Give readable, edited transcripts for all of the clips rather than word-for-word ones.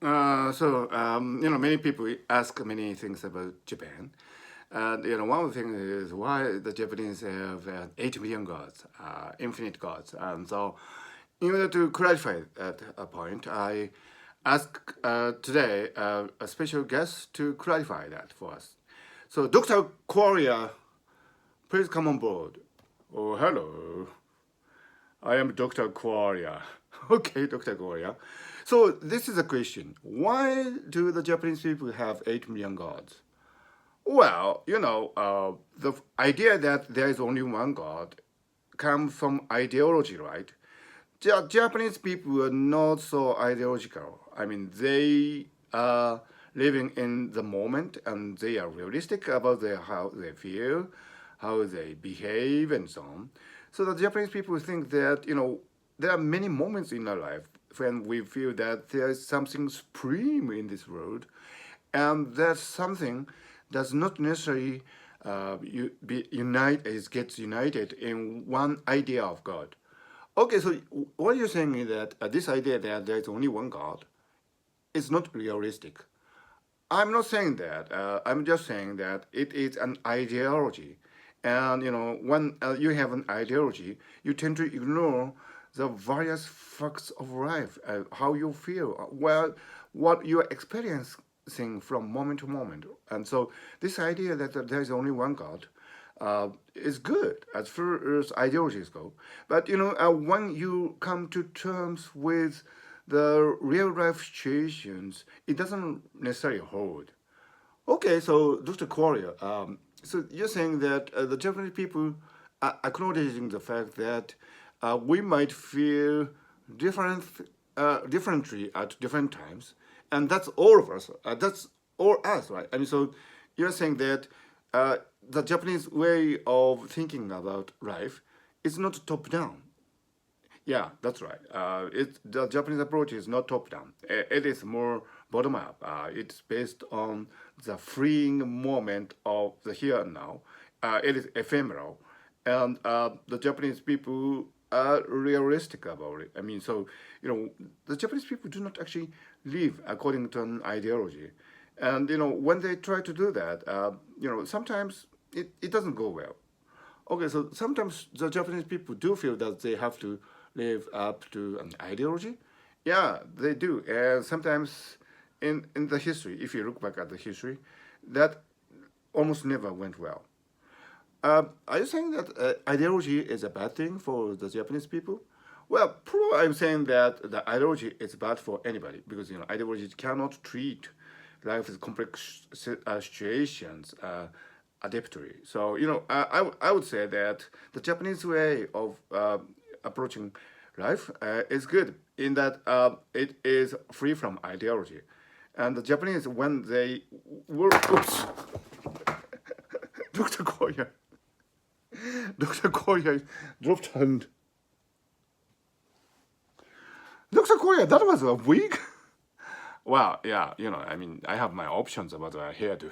Many people ask many things about Japan. And, one of the things is why the Japanese have 8 million gods, infinite gods. And so, in order to clarify that point, I ask today a special guest to clarify that for us. So, Dr. Qualia, please come on board. Oh, hello. I am Dr. Qualia. Okay, Dr. Qualia. So this is a question. Why do the Japanese people have 8 million gods? Well, the idea that there is only one God comes from ideology, right? Japanese people are not so ideological. I mean, they are living in the moment and they are realistic about how they feel, how they behave, and so on. So the Japanese people think that, there are many moments in our life when we feel that there is something supreme in this world, and that something does not necessarily gets united in one idea of God. Okay, so what you're saying is that this idea that there is only one God is not realistic. I'm not saying that. I'm just saying that it is an ideology. And, when you have an ideology, you tend to ignore the various facts of life, how you feel, what you're experiencing from moment to moment. And so this idea that there is only one God is good as far as ideologies go. But when you come to terms with the real life situations, it doesn't necessarily hold. Okay, so Dr. Qualia, so you're saying that the Japanese people are acknowledging the fact that we might feel different, differently at different times, and that's all of us. That's all us, right? I mean, so you're saying that the Japanese way of thinking about life is not top down. Yeah, that's right. The Japanese approach is not top down. It is more bottom up. It's based on the freeing moment of the here and now. It is ephemeral, and the Japanese people are realistic about it. I mean, so the Japanese people do not actually live according to an ideology, and when they try to do that, sometimes it doesn't go well. Okay, so sometimes the Japanese people do feel that they have to live up to an ideology. Yeah, they do. And sometimes in the history, if you look back at the history, that almost never went well. Are you saying that ideology is a bad thing for the Japanese people? Well, probably I'm saying that the ideology is bad for anybody because ideology cannot treat life as complex situations adaptary. So I would say that the Japanese way of approaching life is good in that it is free from ideology, and the Japanese when they were oops, Dr. Koya, Dr. Koya dropped hand. Dr. Koya, that was a wig. Well, yeah, I mean, I have my options about the hairdo.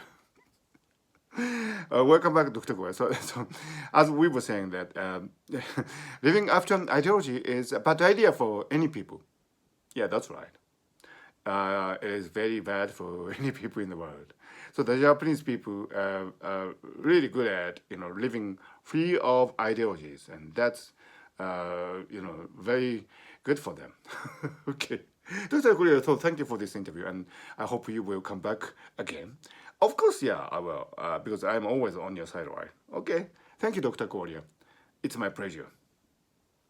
Welcome back, Dr. Goya. So, as we were saying that living after an ideology is a bad idea for any people. Yeah, that's right. It is very bad for any people in the world. So the Japanese people are really good at living free of ideologies, and that's very good for them. Okay. Dr. Korea, so thank you for this interview, and I hope you will come back again. Of course, yeah, I will, because I'm always on your side, right? Okay. Thank you, Dr. Korea. It's my pleasure.